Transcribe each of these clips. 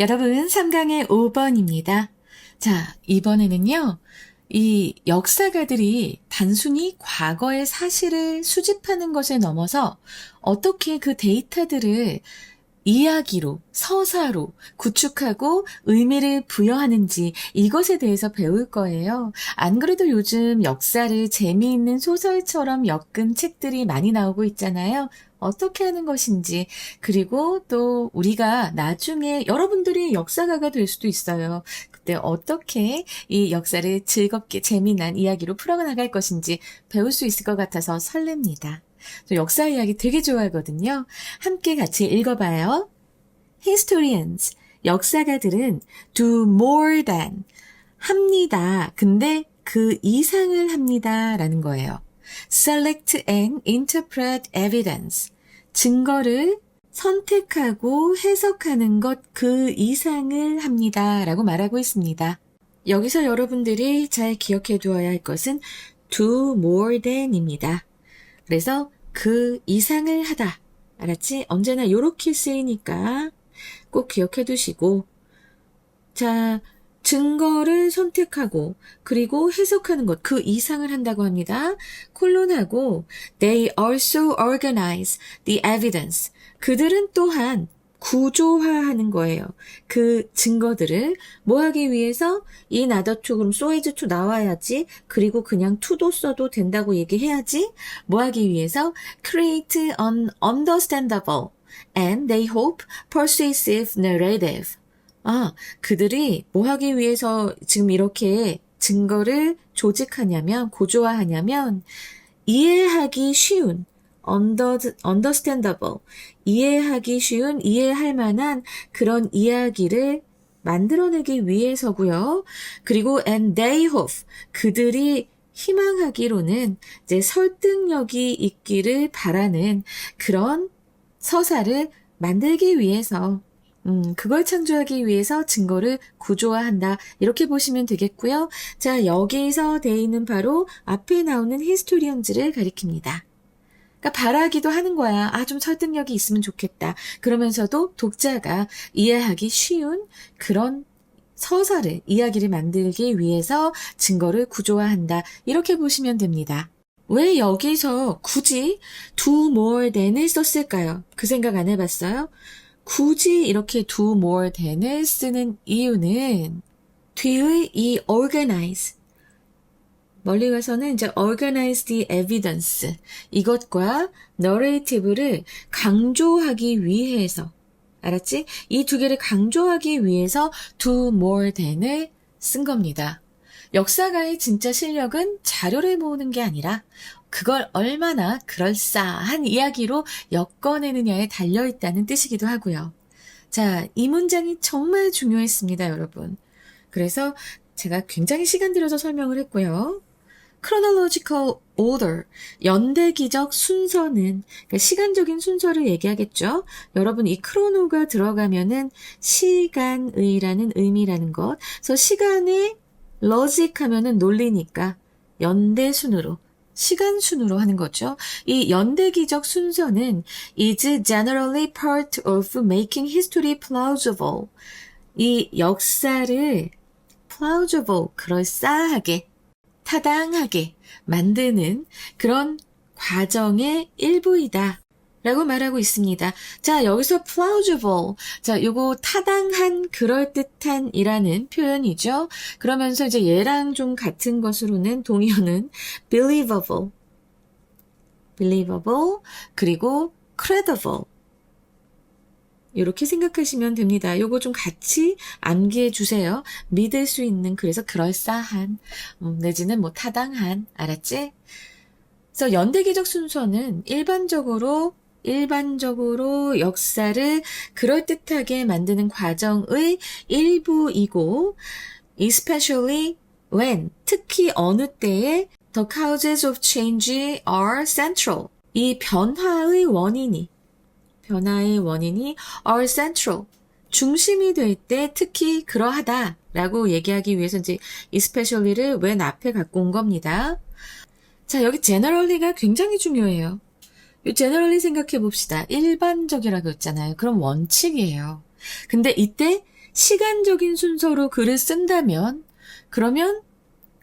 여러분, 3강의 5번입니다. 자, 이번에는요, 이 역사가들이 단순히 과거의 사실을 수집하는 것에 넘어서 어떻게 그 데이터들을 이야기로, 서사로 구축하고 의미를 부여하는지 이것에 대해서 배울 거예요. 안 그래도 요즘 역사를 재미있는 소설처럼 엮은 책들이 많이 나오고 있잖아요. 어떻게 하는 것인지, 그리고 또 우리가 나중에 여러분들이 역사가가 될 수도 있어요. 그때 어떻게 이 역사를 즐겁게 재미난 이야기로 풀어나갈 것인지 배울 수 있을 것 같아서 설렙니다. 저 역사 이야기 되게 좋아하거든요. 함께 같이 읽어봐요. Historians, 역사가들은 do more than, 합니다. 근데 그 이상을 합니다. 라는 거예요. Select and interpret evidence, 증거를 선택하고 해석하는 것 그 이상을 합니다. 라고 말하고 있습니다. 여기서 여러분들이 잘 기억해 두어야 할 것은 do more than 입니다. 그래서 그 이상을 하다. 알았지? 언제나 요렇게 쓰이니까 꼭 기억해 두시고, 자, 증거를 선택하고 그리고 해석하는 것, 그 이상을 한다고 합니다. 콜론하고 they also organize the evidence. 그들은 또한 구조화하는 거예요. 그 증거들을 뭐 하기 위해서 이 나더 투 그럼 so as to 나와야지. 그리고 그냥 to도 써도 된다고 얘기해야지. 뭐 하기 위해서 create an understandable and they hope persuasive narrative. 그들이 뭐 하기 위해서 지금 이렇게 증거를 조직하냐면, 고조화하냐면, 이해하기 쉬운, understandable, 이해하기 쉬운, 이해할 만한 그런 이야기를 만들어내기 위해서고요. 그리고 and they hope, 그들이 희망하기로는 이제 설득력이 있기를 바라는 그런 서사를 만들기 위해서, 그걸 창조하기 위해서 증거를 구조화한다. 이렇게 보시면 되겠고요. 자, 여기서 돼 있는 바로 앞에 나오는 히스토리언즈를 가리킵니다. 그러니까 바라기도 하는 거야. 좀 설득력이 있으면 좋겠다. 그러면서도 독자가 이해하기 쉬운 그런 서사를, 이야기를 만들기 위해서 증거를 구조화한다. 이렇게 보시면 됩니다. 왜 여기서 굳이 do more than을 썼을까요? 그 생각 안 해봤어요? 굳이 이렇게 do more than을 쓰는 이유는 뒤의 이 organize, 멀리 가서는 이제 organize the evidence, 이것과 narrative를 강조하기 위해서, 알았지? 이 두 개를 강조하기 위해서 do more than을 쓴 겁니다. 역사가의 진짜 실력은 자료를 모으는 게 아니라 그걸 얼마나 그럴싸한 이야기로 엮어내느냐에 달려있다는 뜻이기도 하고요. 자, 이 문장이 정말 중요했습니다, 여러분. 그래서 제가 굉장히 시간 들여서 설명을 했고요. chronological order, 연대기적 순서는, 그러니까 시간적인 순서를 얘기하겠죠. 여러분, 이 크로노가 들어가면은 시간의라는 의미라는 것. 그래서 시간의 logic 하면은 논리니까 연대순으로, 시간순으로 하는 거죠. 이 연대기적 순서는 is generally part of making history plausible. 이 역사를 plausible, 그럴싸하게, 타당하게 만드는 그런 과정의 일부이다. 라고 말하고 있습니다. 자, 여기서 plausible. 자, 요거 타당한, 그럴듯한 이라는 표현이죠. 그러면서 이제 얘랑 좀 같은 것으로는 동의어는 believable, 그리고 credible. 이렇게 생각하시면 됩니다. 요거 좀 같이 암기해 주세요. 믿을 수 있는, 그래서 그럴싸한, 내지는 뭐 타당한, 알았지? 그래서 연대기적 순서는 일반적으로 역사를 그럴듯하게 만드는 과정의 일부이고, especially when, 특히 어느 때에 the causes of change are central. 이 변화의 원인이 are central. 중심이 될 때 특히 그러하다라고 얘기하기 위해서 이제 especially를 when 앞에 갖고 온 겁니다. 자, 여기 generally가 굉장히 중요해요. 이 generally 생각해 봅시다. 일반적이라고 했잖아요. 그럼 원칙이에요. 근데 이때 시간적인 순서로 글을 쓴다면 그러면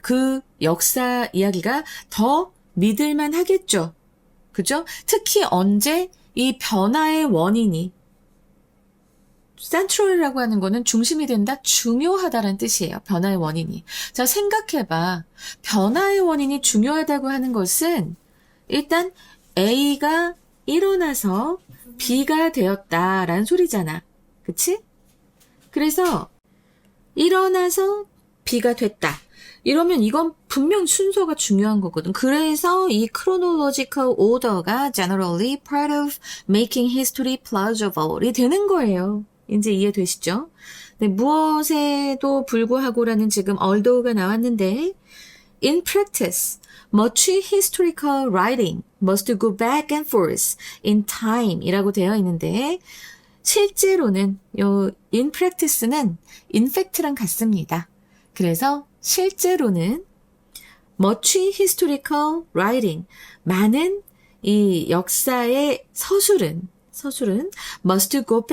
그 역사 이야기가 더 믿을만 하겠죠. 그죠? 특히 언제 이 변화의 원인이 센트럴이라고 하는 거는 중심이 된다, 중요하다라는 뜻이에요. 변화의 원인이. 자, 생각해봐. 변화의 원인이 중요하다고 하는 것은 일단 A가 일어나서 B가 되었다라는 소리잖아. 그치? 그래서 일어나서 B가 됐다. 이러면 이건 분명 순서가 중요한 거거든. 그래서 이 chronological order가 generally part of making history plausible 이 되는 거예요. 이제 이해되시죠? 네, 무엇에도 불구하고라는 지금 although가 나왔는데 in practice, much historical writing must go back and forth in time 이라고 되어 있는데 실제로는 요 in practice는 in fact랑 같습니다. 그래서 실제로는 much historical writing 많은 이 역사의 서술은 must go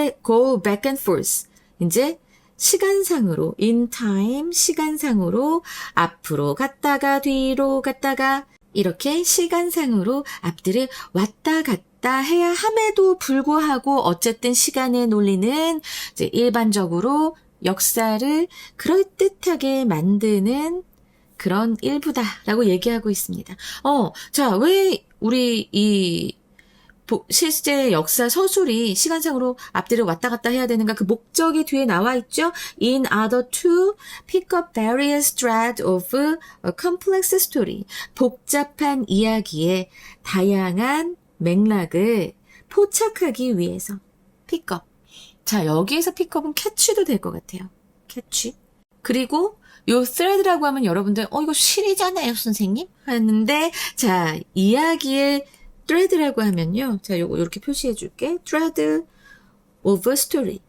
back and forth 이제 시간상으로 in time 시간상으로 앞으로 갔다가 뒤로 갔다가 이렇게 시간상으로 앞뒤를 왔다 갔다 해야 함에도 불구하고 어쨌든 시간의 논리는 이제 일반적으로 역사를 그럴듯하게 만드는 그런 일부다라고 얘기하고 있습니다. 자, 왜 우리 이 실제 역사 서술이 시간상으로 앞뒤를 왔다 갔다 해야 되는가? 그 목적이 뒤에 나와 있죠? In order to pick up various threads of a complex story. 복잡한 이야기의 다양한 맥락을 포착하기 위해서. pick up. 자, 여기에서 픽업은 캐치도 될 것 같아요. 캐치. 그리고 요 thread라고 하면 여러분들 이거 실이잖아요, 선생님? 하는데 자, 이야기의 thread라고 하면요. 자, 요거 이렇게 표시해 줄게. thread of a story.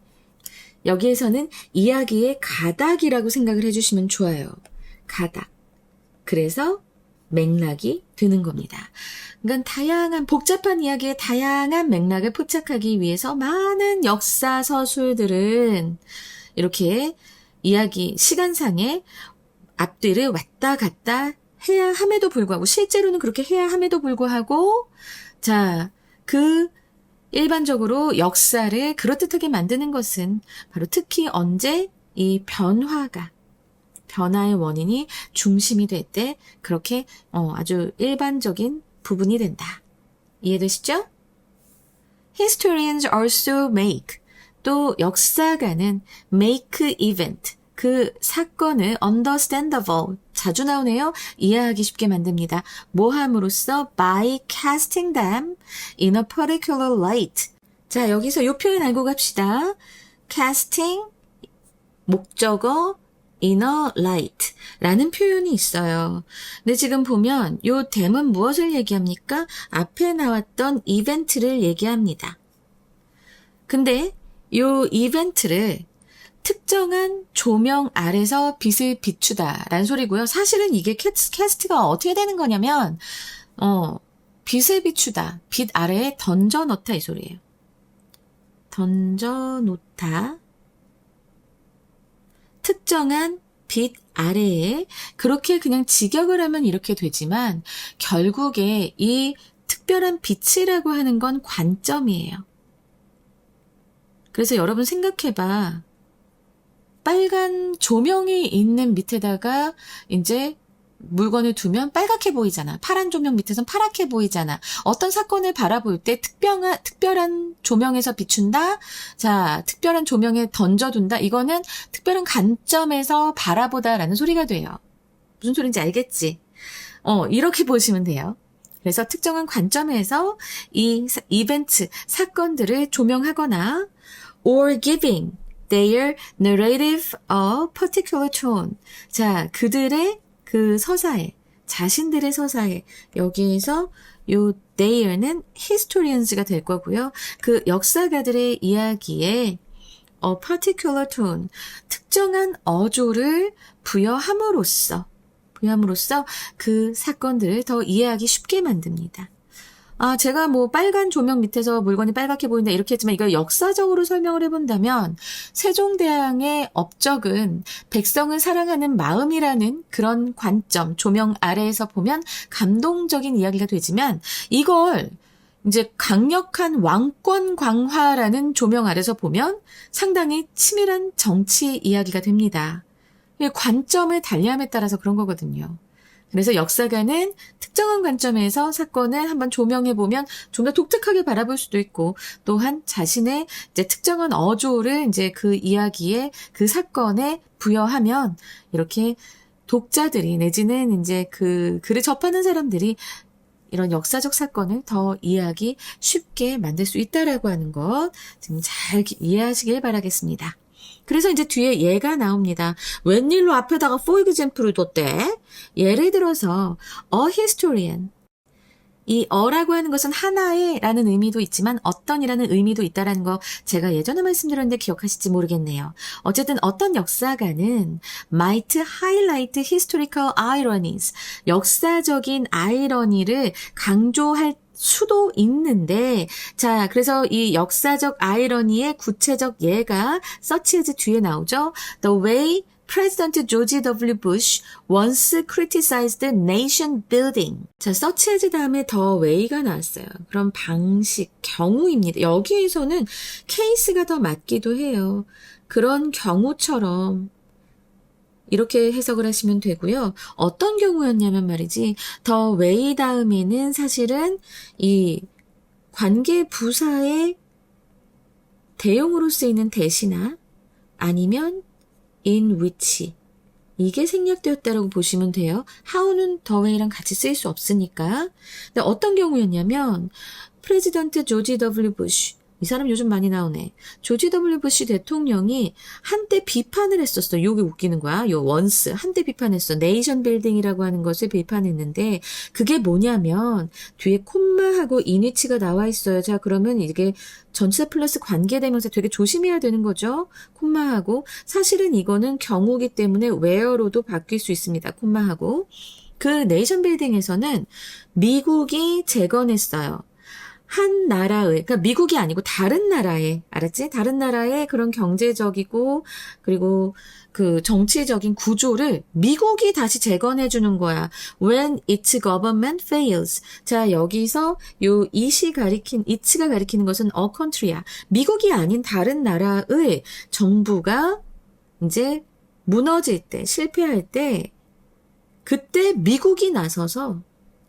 여기에서는 이야기의 가닥이라고 생각을 해 주시면 좋아요. 가닥. 그래서 맥락이 되는 겁니다. 그러니까 다양한 복잡한 이야기의 다양한 맥락을 포착하기 위해서 많은 역사 서술들은 이렇게 이야기 시간상에 앞뒤를 왔다 갔다 해야 함에도 불구하고 실제로는 그렇게 해야 함에도 불구하고 자, 그 일반적으로 역사를 그럴듯하게 만드는 것은 바로 특히 언제 이 변화의 원인이 중심이 될 때 그렇게 아주 일반적인 부분이 된다. 이해되시죠? Historians also make 또 역사가는 make event 그 사건을 understandable 자주 나오네요. 이해하기 쉽게 만듭니다. 뭐 함으로써 by casting them in a particular light. 자, 여기서 이 표현 알고 갑시다. casting 목적어 in a light 라는 표현이 있어요. 근데 지금 보면 이 them은 무엇을 얘기합니까? 앞에 나왔던 이벤트를 얘기합니다. 근데 이 이벤트를 특정한 조명 아래서 빛을 비추다 라는 소리고요. 사실은 이게 캐스트가 어떻게 되는 거냐면 빛을 비추다, 빛 아래에 던져 넣다 이 소리예요. 던져 놓다 특정한 빛 아래에 그렇게 그냥 직역을 하면 이렇게 되지만 결국에 이 특별한 빛이라고 하는 건 관점이에요. 그래서 여러분 생각해봐. 빨간 조명이 있는 밑에다가 이제 물건을 두면 빨갛게 보이잖아. 파란 조명 밑에선 파랗게 보이잖아. 어떤 사건을 바라볼 때 특별한 조명에서 비춘다. 자, 특별한 조명에 던져둔다. 이거는 특별한 관점에서 바라보다라는 소리가 돼요. 무슨 소린지 알겠지? 이렇게 보시면 돼요. 그래서 특정한 관점에서 이 이벤트, 사건들을 조명하거나 or giving their narrative a particular tone. 자, 그들의 그 서사에, 자신들의 서사에, 여기에서 요 their는 historians가 될 거고요. 그 역사가들의 이야기에 a particular tone, 특정한 어조를 부여함으로써 그 사건들을 더 이해하기 쉽게 만듭니다. 제가 뭐 빨간 조명 밑에서 물건이 빨갛게 보인다 이렇게 했지만 이걸 역사적으로 설명을 해본다면 세종대왕의 업적은 백성을 사랑하는 마음이라는 그런 관점, 조명 아래에서 보면 감동적인 이야기가 되지만 이걸 이제 강력한 왕권 강화라는 조명 아래서 보면 상당히 치밀한 정치 이야기가 됩니다. 관점의 달리함에 따라서 그런 거거든요. 그래서 역사가는 특정한 관점에서 사건을 한번 조명해보면 좀 더 독특하게 바라볼 수도 있고, 또한 자신의 이제 특정한 어조를 이제 그 이야기에, 그 사건에 부여하면, 이렇게 독자들이, 내지는 이제 그 글을 접하는 사람들이 이런 역사적 사건을 더 이해하기 쉽게 만들 수 있다라고 하는 것, 지금 잘 이해하시길 바라겠습니다. 그래서 이제 뒤에 예가 나옵니다. 웬일로 앞에다가 for example을 뒀대? 예를 들어서 a historian. 이 어라고 하는 것은 하나의 라는 의미도 있지만 어떤이라는 의미도 있다라는 거 제가 예전에 말씀드렸는데 기억하실지 모르겠네요. 어쨌든 어떤 역사가는 might highlight historical ironies. 역사적인 아이러니를 강조할 수도 있는데, 자, 그래서 이 역사적 아이러니의 구체적 예가 such as 뒤에 나오죠. The way President George W. Bush once criticized nation building. 자, such as 다음에 the way가 나왔어요. 그럼 방식, 경우입니다. 여기에서는 케이스가 더 맞기도 해요. 그런 경우처럼 이렇게 해석을 하시면 되고요. 어떤 경우였냐면 말이지, 더 웨이 다음에는 사실은 이 관계 부사의 대용으로 쓰이는 대시나 아니면 in which 이게 생략되었다라고 보시면 돼요. how는 더 웨이랑 같이 쓰일 수 없으니까. 근데 어떤 경우였냐면 프레지던트 조지 W. 부시 이 사람 요즘 많이 나오네. 조지 W. 부시 대통령이 한때 비판을 했었어. 요게 웃기는 거야. 요 원스 한때 비판했어. 네이션 빌딩이라고 하는 것을 비판했는데 그게 뭐냐면 뒤에 콤마하고 인위치가 나와 있어요. 자, 그러면 이게 전치사 플러스 관계대명사 되게 조심해야 되는 거죠. 콤마하고. 사실은 이거는 경우기 때문에 where로도 바뀔 수 있습니다. 콤마하고. 그 네이션 빌딩에서는 미국이 재건했어요. 한 나라의, 그러니까 미국이 아니고 다른 나라의, 알았지? 다른 나라의 그런 경제적이고, 그리고 그 정치적인 구조를 미국이 다시 재건해 주는 거야. When its government fails. 자, 여기서 요 it가 가리키는 것은 a country야. 미국이 아닌 다른 나라의 정부가 이제 무너질 때, 실패할 때, 그때 미국이 나서서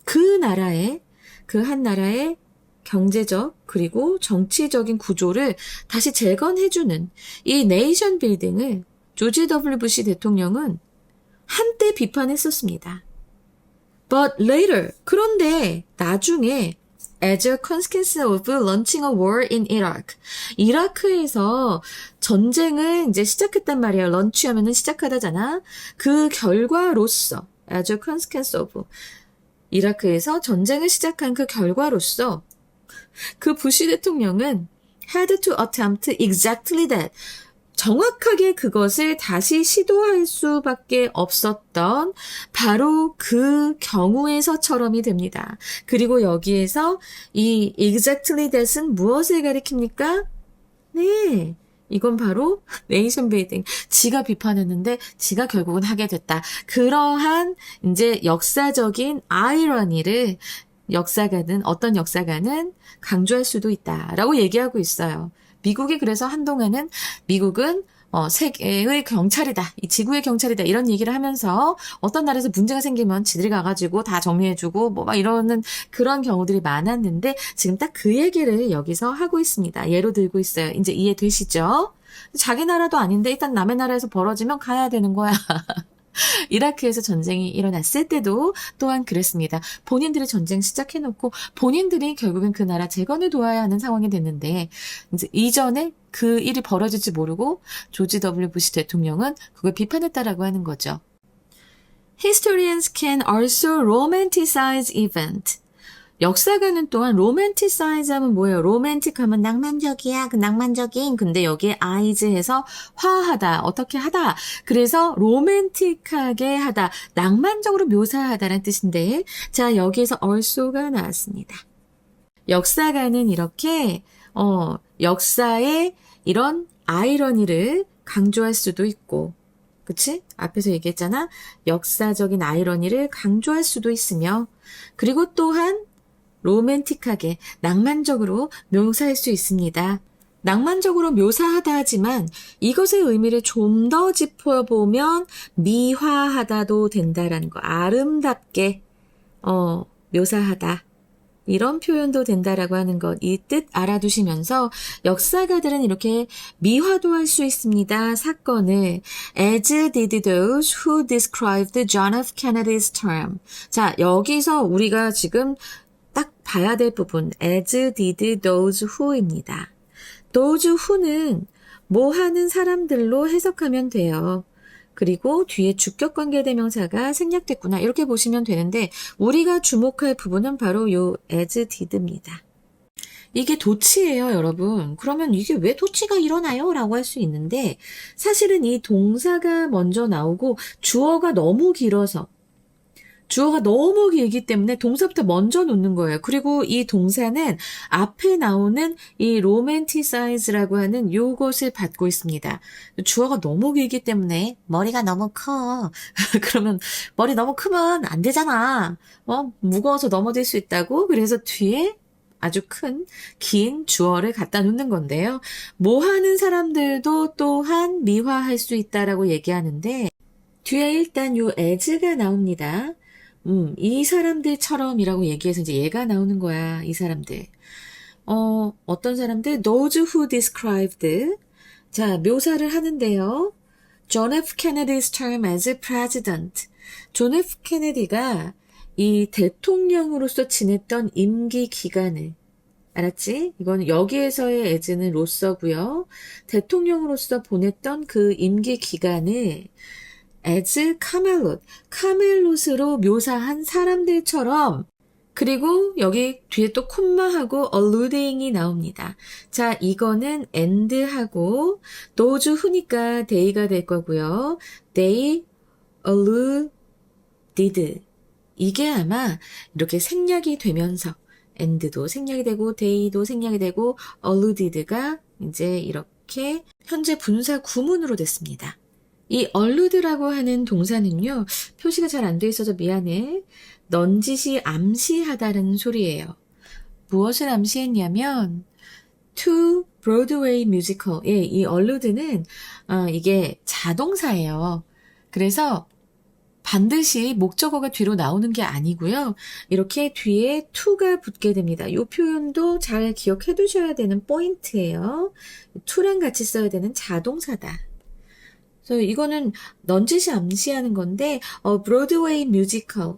그 나라의, 그 한 나라의 경제적 그리고 정치적인 구조를 다시 재건해주는 이 네이션 빌딩을 조지 W. 부시 대통령은 한때 비판했었습니다. But later, 그런데 나중에 as a consequence of launching a war in Iraq, 이라크에서 전쟁을 이제 시작했단 말이에요. 런치하면은 시작하다잖아. 그 결과로서 as a consequence of 이라크에서 전쟁을 시작한 그 결과로서 그 부시 대통령은 had to attempt exactly that. 정확하게 그것을 다시 시도할 수밖에 없었던 바로 그 경우에서처럼이 됩니다. 그리고 여기에서 이 exactly that은 무엇을 가리킵니까? 네. 이건 바로 네이션 빌딩. 지가 비판했는데 지가 결국은 하게 됐다. 그러한 이제 역사적인 아이러니를 어떤 역사가는 강조할 수도 있다라고 얘기하고 있어요. 미국이 그래서 한동안은 미국은 세계의 경찰이다. 이 지구의 경찰이다. 이런 얘기를 하면서 어떤 나라에서 문제가 생기면 지들이 가가지고 다 정리해주고 뭐 막 이러는 그런 경우들이 많았는데 지금 딱 그 얘기를 여기서 하고 있습니다. 예로 들고 있어요. 이제 이해되시죠? 자기 나라도 아닌데 일단 남의 나라에서 벌어지면 가야 되는 거야. 이라크에서 전쟁이 일어났을 때도 또한 그랬습니다. 본인들이 전쟁 시작해놓고 본인들이 결국엔 그 나라 재건을 도와야 하는 상황이 됐는데 이제 이전에 그 일이 벌어질지 모르고 조지 W. 부시 대통령은 그걸 비판했다라고 하는 거죠. Historians can also romanticize event. 역사가는 또한 로맨티사이즈 하면 뭐예요? 로맨틱 하면 낭만적이야. 그 낭만적인. 근데 여기에 아이즈 해서 화하다. 어떻게 하다. 그래서 로맨틱하게 하다. 낭만적으로 묘사하다라는 뜻인데 자 여기에서 also가 나왔습니다. 역사가는 이렇게 역사의 이런 아이러니를 강조할 수도 있고, 그치? 앞에서 얘기했잖아. 역사적인 아이러니를 강조할 수도 있으며, 그리고 또한 로맨틱하게, 낭만적으로 묘사할 수 있습니다. 낭만적으로 묘사하다 하지만 이것의 의미를 좀 더 짚어보면 미화하다도 된다라는 거. 아름답게 묘사하다. 이런 표현도 된다라고 하는 것, 이 뜻 알아두시면서 역사가들은 이렇게 미화도 할 수 있습니다. 사건을 as did those who described John F. Kennedy's term. 자, 여기서 우리가 지금 딱 봐야 될 부분 as did those who입니다. those who는 뭐 하는 사람들로 해석하면 돼요. 그리고 뒤에 주격관계 대명사가 생략됐구나 이렇게 보시면 되는데 우리가 주목할 부분은 바로 요 as did입니다. 이게 도치예요, 여러분. 그러면 이게 왜 도치가 일어나요? 라고 할 수 있는데 사실은 이 동사가 먼저 나오고 주어가 너무 길어서 주어가 너무 길기 때문에 동사부터 먼저 놓는 거예요. 그리고 이 동사는 앞에 나오는 이 romanticize라고 하는 요것을 받고 있습니다. 주어가 너무 길기 때문에 머리가 너무 커. 그러면 머리 너무 크면 안 되잖아. 무거워서 넘어질 수 있다고. 그래서 뒤에 아주 긴 주어를 갖다 놓는 건데요. 뭐 하는 사람들도 또한 미화할 수 있다라고 얘기하는데 뒤에 일단 요 as가 나옵니다. 이 사람들처럼이라고 얘기해서 이제 얘가 나오는 거야, 이 사람들. 어떤 사람들? Those who described. 자, 묘사를 하는데요. John F. Kennedy's term as president. 존 F. 케네디가 이 대통령으로서 지냈던 임기 기간을, 알았지? 이건 여기에서의 as는 로서고요. 대통령으로서 보냈던 그 임기 기간을 as 카멜롯으로 묘사한 사람들처럼 그리고 여기 뒤에 또 콤마하고 alluding이 나옵니다. 자, 이거는 and하고 those who니까 they가 될 거고요. they alluded 이게 아마 이렇게 생략이 되면서 and도 생략이 되고 they도 생략이 되고 alluded가 이제 이렇게 현재 분사 구문으로 됐습니다. 이 allud라고 하는 동사는요. 표시가 잘 안 돼 있어서 미안해. 넌지시 암시하다라는 소리예요. 무엇을 암시했냐면 to Broadway musical. 예, 이 allud는 이게 자동사예요. 그래서 반드시 목적어가 뒤로 나오는 게 아니고요. 이렇게 뒤에 to가 붙게 됩니다. 이 표현도 잘 기억해 두셔야 되는 포인트예요. to랑 같이 써야 되는 자동사다. 그래서 이거는 넌지시 암시하는 건데 브로드웨이 뮤지컬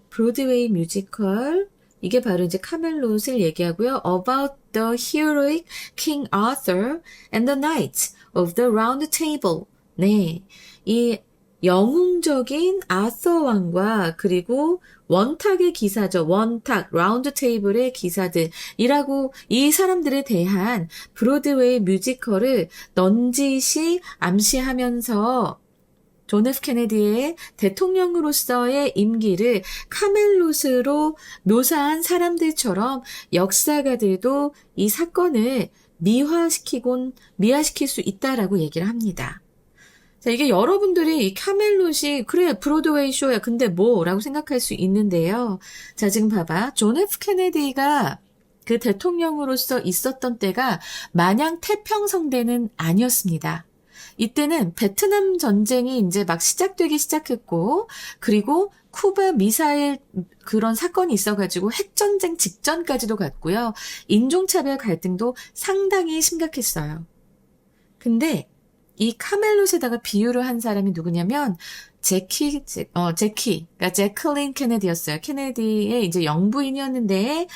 이게 바로 이제 카멜롯을 얘기하고요. About the heroic King Arthur and the Knights of the Round Table. 네, 이 영웅적인 아서 왕과 그리고 원탁의 기사죠. 원탁, 라운드 테이블의 기사들이라고 이 사람들에 대한 브로드웨이 뮤지컬을 넌지시 암시하면서 존 F. 케네디의 대통령으로서의 임기를 카멜롯으로 묘사한 사람들처럼 역사가들도 이 사건을 미화시킬 수 있다라고 얘기를 합니다. 자, 이게 여러분들이 이 카멜롯이 그래 브로드웨이 쇼야 근데 뭐라고 생각할 수 있는데요. 자, 지금 봐봐. 존 F. 케네디가 그 대통령으로서 있었던 때가 마냥 태평성대는 아니었습니다. 이때는 베트남 전쟁이 이제 막 시작되기 시작했고 그리고 쿠바 미사일 그런 사건이 있어가지고 핵전쟁 직전까지도 갔고요. 인종차별 갈등도 상당히 심각했어요. 근데 이 카멜롯에다가 비유를 한 사람이 누구냐면 그러니까 제클린 케네디였어요. 케네디의 이제 영부인이었는데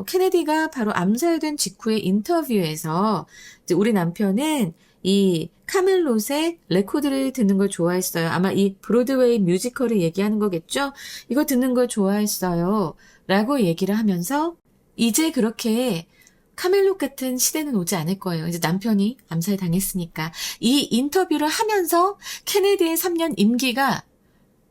케네디가 바로 암살된 직후의 인터뷰에서 이제 우리 남편은 이 카멜롯의 레코드를 듣는 걸 좋아했어요. 아마 이 브로드웨이 뮤지컬을 얘기하는 거겠죠? 이거 듣는 걸 좋아했어요. 라고 얘기를 하면서 이제 그렇게 카멜롯 같은 시대는 오지 않을 거예요. 이제 남편이 암살당했으니까. 이 인터뷰를 하면서 케네디의 3년 임기가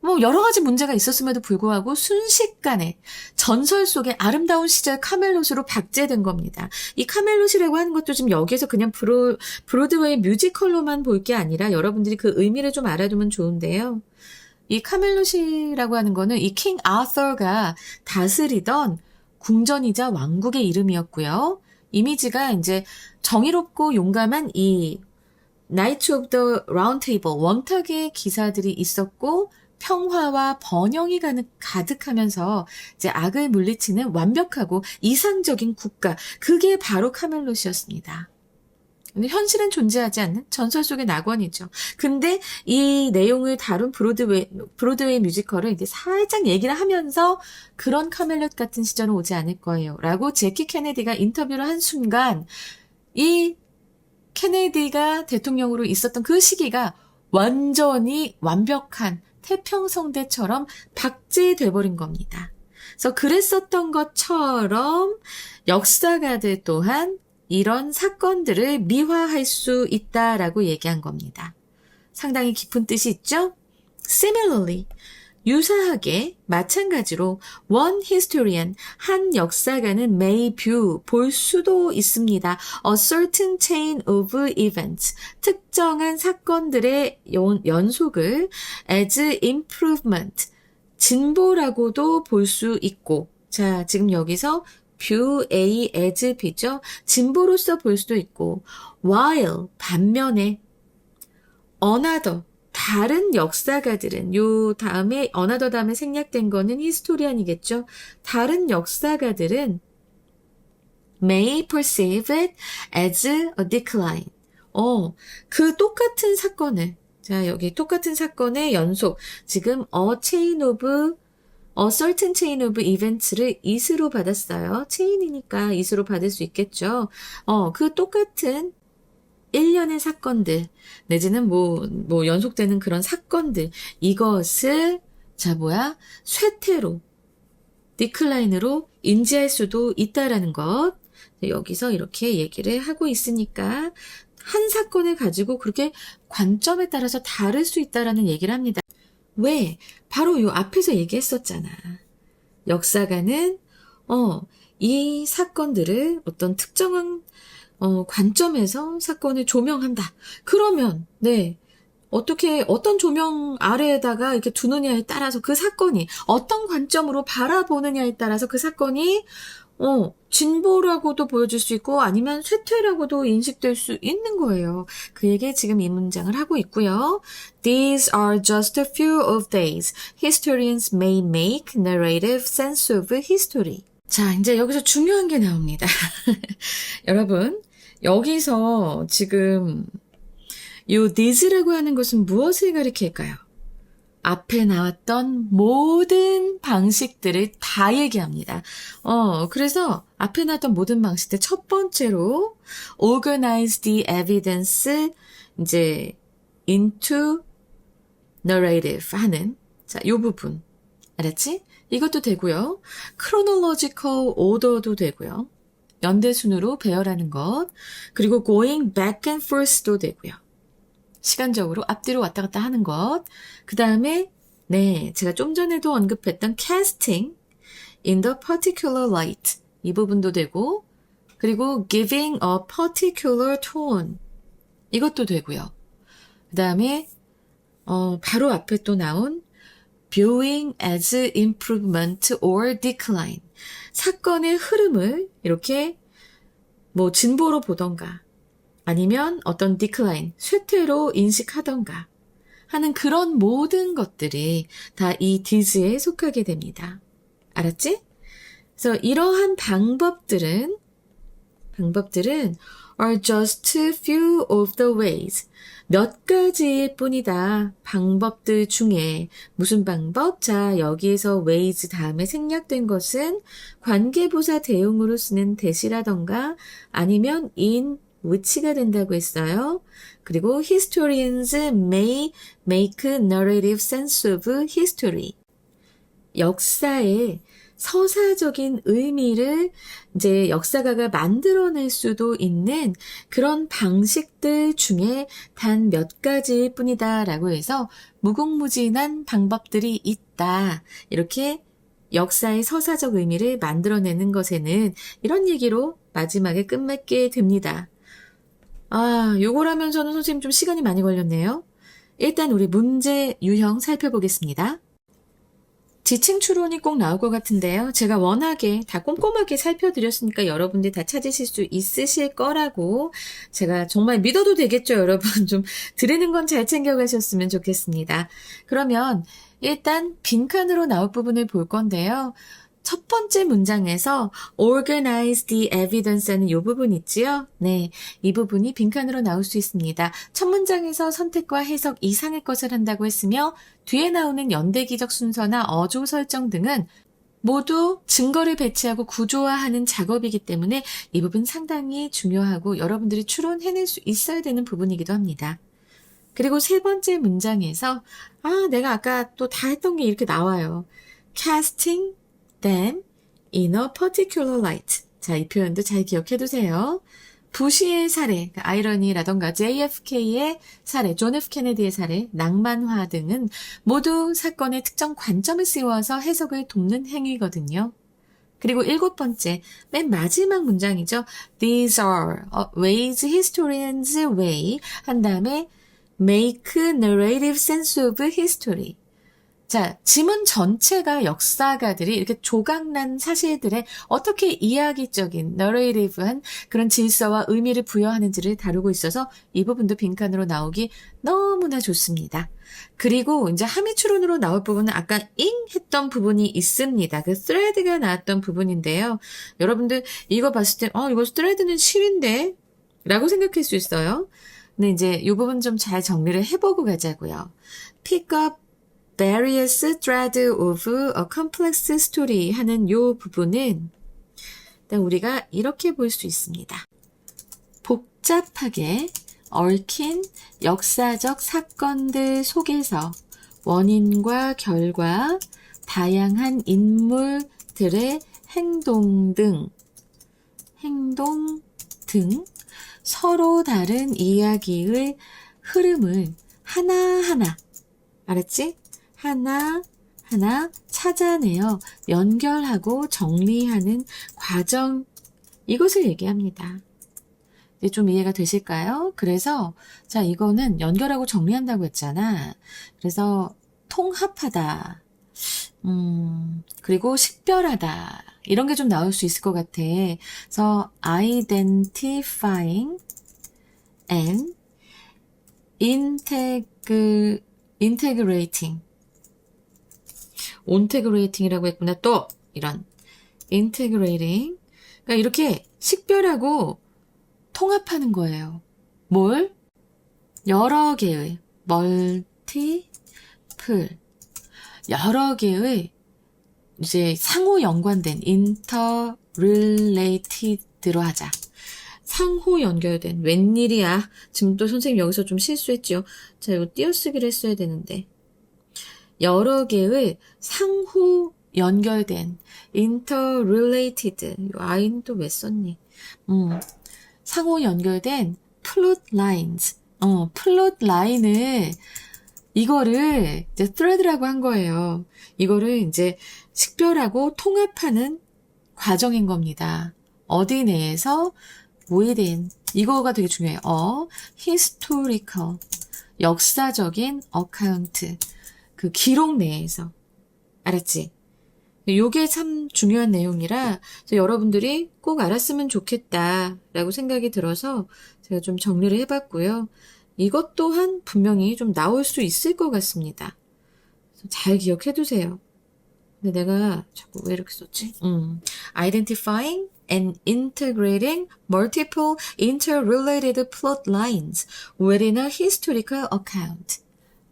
뭐 여러 가지 문제가 있었음에도 불구하고 순식간에 전설 속의 아름다운 시절 카멜롯으로 박제된 겁니다. 이 카멜롯이라고 하는 것도 지금 여기에서 그냥 브로드웨이 뮤지컬로만 볼 게 아니라 여러분들이 그 의미를 좀 알아두면 좋은데요. 이 카멜롯이라고 하는 거는 이 킹 아서가 다스리던 궁전이자 왕국의 이름이었고요. 이미지가 이제 정의롭고 용감한 이 나이트 오브 더 라운드 테이블 원탁의 기사들이 있었고 평화와 번영이 가득하면서 이제 악을 물리치는 완벽하고 이상적인 국가, 그게 바로 카멜롯이었습니다. 근데 현실은 존재하지 않는 전설 속의 낙원이죠. 근데 이 내용을 다룬 브로드웨이 뮤지컬을 이제 살짝 얘기를 하면서 그런 카멜롯 같은 시절은 오지 않을 거예요. 라고 제키 케네디가 인터뷰를 한 순간 이 케네디가 대통령으로 있었던 그 시기가 완전히 완벽한 태평성대처럼 박제돼버린 겁니다. 그래서 그랬었던 것처럼 역사가들 또한 이런 사건들을 미화할 수 있다라고 얘기한 겁니다. 상당히 깊은 뜻이 있죠? Similarly, 유사하게 마찬가지로 one historian, 한 역사가는 may view, 볼 수도 있습니다. A certain chain of events, 특정한 사건들의 연속을 as improvement, 진보라고도 볼 수 있고, 자, 지금 여기서 view A as B죠. 진보로서 볼 수도 있고, while, 반면에 another, 다른 역사가들은 요 다음에 another 다음에 생략된 거는 히스토리안이겠죠. 다른 역사가들은 may perceive it as a decline. 그 똑같은 사건을, 자, 여기 똑같은 사건의 연속, 지금 a certain chain of events를 is로 받았어요. 체인이니까 is로 받을 수 있겠죠. 그 똑같은 일련의 사건들, 내지는 뭐 연속되는 그런 사건들, 이것을, 쇠퇴로, 디클라인으로 인지할 수도 있다라는 것. 여기서 이렇게 얘기를 하고 있으니까, 한 사건을 가지고 그렇게 관점에 따라서 다를 수 있다라는 얘기를 합니다. 왜? 바로 요 앞에서 얘기했었잖아. 역사가는, 이 사건들을 어떤 특정한 관점에서 사건을 조명한다. 그러면, 네, 어떤 조명 아래에다가 이렇게 두느냐에 따라서 그 사건이 어떤 관점으로 바라보느냐에 따라서 그 사건이, 진보라고도 보여줄 수 있고 아니면 쇠퇴라고도 인식될 수 있는 거예요. 그 얘기 지금 이 문장을 하고 있고요. These are just a few of days. Historians may make narrative sense of history. 자, 이제 여기서 중요한 게 나옵니다. 여러분, 여기서 지금 요 these라고 하는 것은 무엇을 가리킬까요? 앞에 나왔던 모든 방식들을 다 얘기합니다. 그래서 앞에 나왔던 모든 방식들 첫 번째로 organize the evidence 이제 into narrative 하는 요 부분. 알았지? 이것도 되고요. chronological order도 되고요. 연대순으로 배열하는 것. 그리고 going back and forth도 되고요. 시간적으로 앞뒤로 왔다 갔다 하는 것. 그 다음에 네, 제가 좀 전에도 언급했던 casting in the particular light 이 부분도 되고 그리고 giving a particular tone 이것도 되고요. 그 다음에 바로 앞에 또 나온 viewing as improvement or decline 사건의 흐름을 이렇게 뭐 진보로 보던가 아니면 어떤 decline, 쇠퇴로 인식하던가 하는 그런 모든 것들이 다 이 these에 속하게 됩니다. 알았지? 그래서 이러한 방법들은 are just few of the ways. 몇 가지일 뿐이다. 방법들 중에 무슨 방법? 자, 여기에서 ways 다음에 생략된 것은 관계부사 대용으로 쓰는 that이라던가 아니면 in which가 된다고 했어요. 그리고 historians may make narrative sense of history. 역사의 서사적인 의미를 이제 역사가가 만들어낼 수도 있는 그런 방식들 중에 단 몇 가지일 뿐이다라고 해서 무궁무진한 방법들이 있다. 이렇게 역사의 서사적 의미를 만들어내는 것에는 이런 얘기로 마지막에 끝맺게 됩니다. 요거라면서는 선생님 좀 시간이 많이 걸렸네요. 일단 우리 문제 유형 살펴보겠습니다. 지층 추론이 꼭 나올 것 같은데요. 제가 워낙에 다 꼼꼼하게 살펴드렸으니까 여러분들 다 찾으실 수 있으실 거라고 제가 정말 믿어도 되겠죠, 여러분. 좀 들으는 건 잘 챙겨가셨으면 좋겠습니다. 그러면 일단 빈칸으로 나올 부분을 볼 건데요. 첫 번째 문장에서 organize the evidence 하는 이 부분 있지요? 네, 이 부분이 빈칸으로 나올 수 있습니다. 첫 문장에서 선택과 해석 이상의 것을 한다고 했으며 뒤에 나오는 연대기적 순서나 어조 설정 등은 모두 증거를 배치하고 구조화하는 작업이기 때문에 이 부분 상당히 중요하고 여러분들이 추론해낼 수 있어야 되는 부분이기도 합니다. 그리고 세 번째 문장에서 내가 아까 또 다 했던 게 이렇게 나와요. casting them in a particular light. 자, 이 표현도 잘 기억해 두세요. 부시의 사례, 아이러니라던가 JFK의 사례, 존 F 케네디의 사례, 낭만화 등은 모두 사건의 특정 관점을 씌워서 해석을 돕는 행위거든요. 그리고 7번째, 맨 마지막 문장이죠. These are ways historians weigh 한 다음에 make narrative sense of history. 자, 지문 전체가 역사가들이 이렇게 조각난 사실들에 어떻게 이야기적인, narrative한 그런 질서와 의미를 부여하는지를 다루고 있어서 이 부분도 빈칸으로 나오기 너무나 좋습니다. 그리고 이제 함의 추론으로 나올 부분은 아까 잉 했던 부분이 있습니다. 그 thread가 나왔던 부분인데요. 여러분들 이거 봤을 때, 이거 thread는 실인데? 라고 생각할 수 있어요. 근데 이제 이 부분 좀 잘 정리를 해보고 가자고요. pick up various thread of a complex story 하는 이 부분은 우리가 이렇게 볼 수 있습니다. 복잡하게 얽힌 역사적 사건들 속에서 원인과 결과, 다양한 인물들의 행동 등 서로 다른 이야기의 흐름을 하나하나, 알았지? 하나하나 찾아내어 연결하고 정리하는 과정, 이것을 얘기합니다. 좀 이해가 되실까요? 그래서 자, 이거는 연결하고 정리한다고 했잖아. 그래서 통합하다, 그리고 식별하다, 이런 게 좀 나올 수 있을 것 같아. 그래서 identifying and integrating이라고 했구나. 또 이런 integrating, 그러니까 이렇게 식별하고 통합하는 거예요. 뭘? 여러 개의 multiple, 여러 개의 이제 상호 연관된 interrelated로 하자. 상호 연결된, 웬일이야. 지금 또 선생님 여기서 좀 실수했죠. 자, 이거 띄어쓰기를 했어야 되는데. 여러 개의 상호 연결된, interrelated. 이 I는 또 왜 썼니? 상호 연결된 plot lines. plot line을, 이거를 이제 thread라고 한 거예요. 이거를 이제 식별하고 통합하는 과정인 겁니다. 어디 내에서 within, 이거가 되게 중요해요. historical, 역사적인 account, 그 기록 내에서. 알았지? 요게 참 중요한 내용이라 여러분들이 꼭 알았으면 좋겠다라고 생각이 들어서 제가 좀 정리를 해봤고요. 이것 또한 분명히 좀 나올 수 있을 것 같습니다. 잘 기억해 두세요. 근데 내가 자꾸 왜 이렇게 썼지? Identifying and integrating multiple interrelated plot lines within a historical account.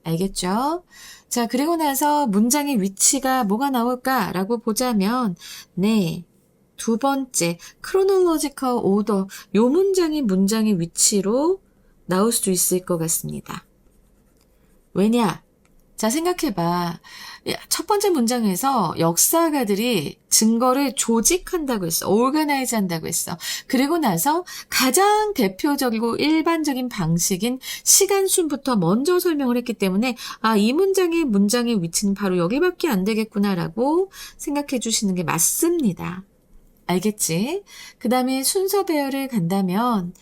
알겠죠? 자, 그리고 나서 문장의 위치가 뭐가 나올까라고 보자면, 네, 두 번째, chronological order. 요 문장이 문장의 위치로 나올 수 있을 것 같습니다. 왜냐? 자, 생각해봐. 첫 번째 문장에서 역사가들이 증거를 조직한다고 했어. organize 한다고 했어. 그리고 나서 가장 대표적이고 일반적인 방식인 시간순부터 먼저 설명을 했기 때문에 이 문장의 위치는 바로 여기밖에 안 되겠구나라고 생각해 주시는 게 맞습니다. 알겠지? 그 다음에 순서 배열을 간다면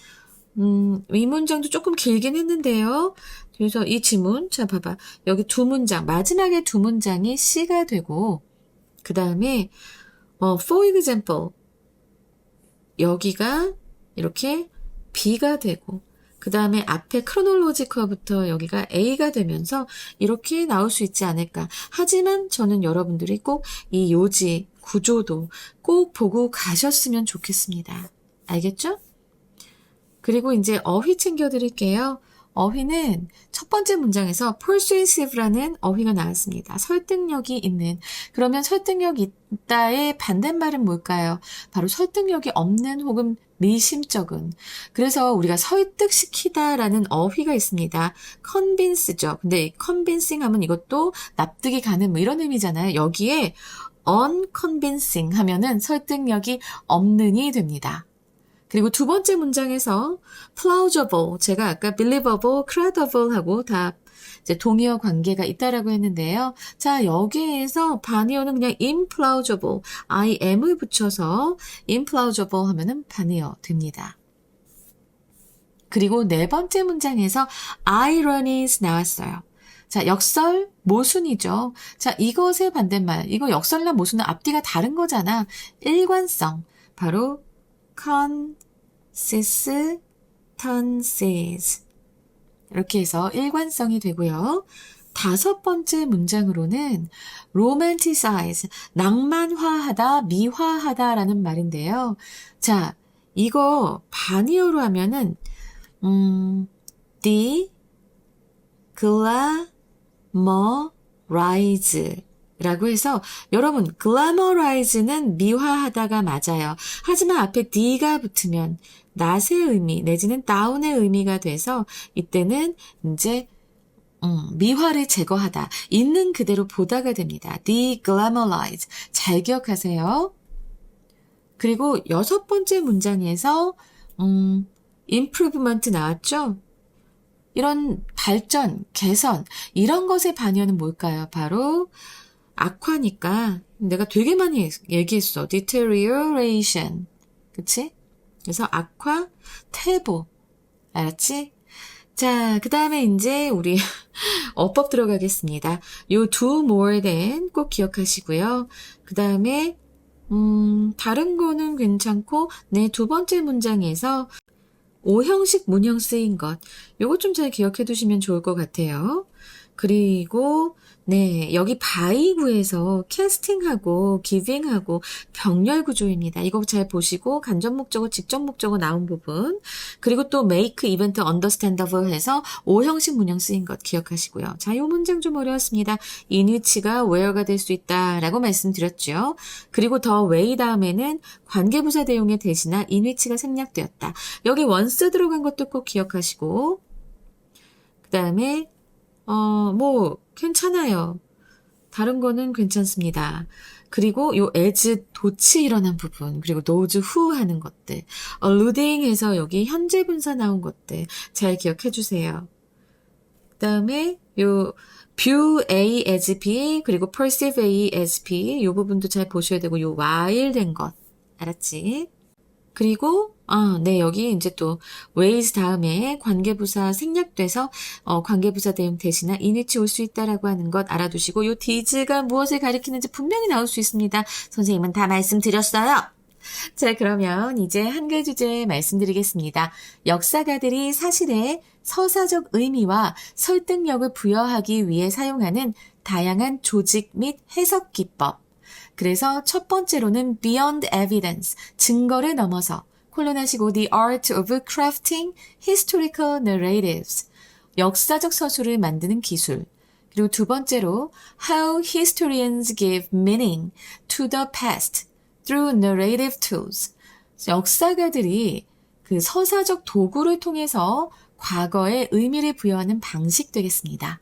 이 문장도 조금 길긴 했는데요. 그래서 이 지문, 자, 봐봐. 여기 두 문장, 마지막에 두 문장이 C가 되고, 그 다음에, for example, 여기가 이렇게 B가 되고, 그 다음에 앞에 크로놀로지컬부터 여기가 A가 되면서 이렇게 나올 수 있지 않을까. 하지만 저는 여러분들이 꼭 이 요지, 구조도 꼭 보고 가셨으면 좋겠습니다. 알겠죠? 그리고 이제 어휘 챙겨드릴게요. 어휘는 첫 번째 문장에서 persuasive라는 어휘가 나왔습니다. 설득력이 있는. 그러면 설득력 있다의 반대말은 뭘까요? 바로 설득력이 없는 혹은 미심쩍은. 그래서 우리가 설득시키다라는 어휘가 있습니다. convince죠. 근데 convincing 하면 이것도 납득이 가는 뭐 이런 의미잖아요. 여기에 unconvincing 하면은 설득력이 없는이 됩니다. 그리고 두 번째 문장에서 plausible, 제가 아까 believable, credible 하고 다 이제 동의어 관계가 있다라고 했는데요. 자, 여기에서 반의어는 그냥 implausible, im을 붙여서 implausible 하면은 반의어 됩니다. 그리고 네 번째 문장에서 ironies 나왔어요. 자, 역설, 모순이죠. 자, 이것의 반대말, 이거 역설이나 모순은 앞뒤가 다른 거잖아. 일관성, 바로 consistencies 이렇게 해서 일관성이 되고요. 다섯 번째 문장으로는 romanticize, 낭만화하다, 미화하다라는 말인데요. 자, 이거 반의어로 하면은 glamorize 라고 해서 여러분 glamorize는 미화하다가 맞아요. 하지만 앞에 d가 붙으면 낫의 의미 내지는 다운의 의미가 돼서 이때는 이제 미화를 제거하다. 있는 그대로 보다가 됩니다. deglamorize. 잘 기억하세요. 그리고 여섯 번째 문장에서 improvement 나왔죠? 이런 발전, 개선 이런 것의 반의어는 뭘까요? 바로 악화니까 내가 되게 많이 얘기했어. deterioration. 그치? 그래서 악화, 퇴보. 알았지? 자, 그 다음에 이제 우리 어법 들어가겠습니다. 요 do more than 꼭 기억하시고요. 그 다음에 다른 거는 괜찮고 네, 두 번째 문장에서 오형식 문형 쓰인 것. 요거 좀 잘 기억해 두시면 좋을 것 같아요. 그리고 네, 여기 바이구에서 캐스팅하고 기빙하고 병렬 구조입니다. 이거 잘 보시고 간접 목적어, 직접 목적어 나온 부분. 그리고 또 make 이벤트 understandable 해서 오형식 문형 쓰인 것 기억하시고요. 자, 이 문장 좀 어려웠습니다. in which가 where가 될 수 있다라고 말씀드렸죠. 그리고 더 way 다음에는 관계부사 대용의 대신나 in which가 생략되었다. 여기 once 들어간 것도 꼭 기억하시고 그 다음에 뭐 괜찮아요. 다른 거는 괜찮습니다. 그리고 요 as 도치 일어난 부분, 그리고 those who 하는 것들, alluding 해서 여기 현재 분사 나온 것들 잘 기억해 주세요. 그 다음에 요 view A as B, 그리고 perceive A as B 요 부분도 잘 보셔야 되고 요 while 된 것, 알았지? 그리고 네, 여기 이제 또 ways 다음에 관계부사 생략돼서 관계부사 대용 대신나 in which 올 수 있다라고 하는 것 알아두시고 요 diz가 무엇을 가리키는지 분명히 나올 수 있습니다. 선생님은 다 말씀드렸어요. 자, 그러면 이제 한글 주제 말씀드리겠습니다. 역사가들이 사실의 서사적 의미와 설득력을 부여하기 위해 사용하는 다양한 조직 및 해석 기법. 그래서 첫 번째로는 beyond evidence, 증거를 넘어서 콜론하시고 the art of crafting historical narratives, 역사적 서술을 만드는 기술. 그리고 두 번째로 how historians give meaning to the past through narrative tools. 역사가들이 그 서사적 도구를 통해서 과거에 의미를 부여하는 방식 되겠습니다.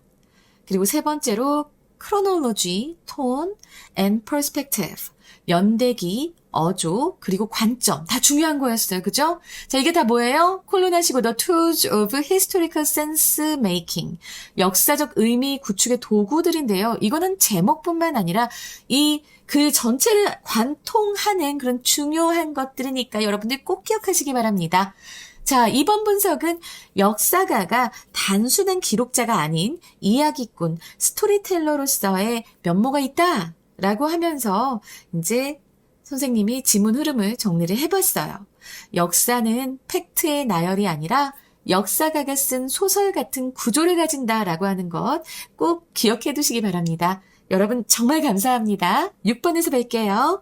그리고 세 번째로 chronology, tone, and perspective. 연대기, 어조, 그리고 관점. 다 중요한 거였어요. 그죠? 자, 이게 다 뭐예요? 콜론하시고 The Tools of Historical Sense Making. 역사적 의미 구축의 도구들인데요. 이거는 제목뿐만 아니라 이 글 전체를 관통하는 그런 중요한 것들이니까 여러분들 꼭 기억하시기 바랍니다. 자, 이번 분석은 역사가가 단순한 기록자가 아닌 이야기꾼, 스토리텔러로서의 면모가 있다라고 하면서 이제 선생님이 지문 흐름을 정리를 해봤어요. 역사는 팩트의 나열이 아니라 역사가가 쓴 소설 같은 구조를 가진다라고 하는 것 꼭 기억해 두시기 바랍니다. 여러분 정말 감사합니다. 6번에서 뵐게요.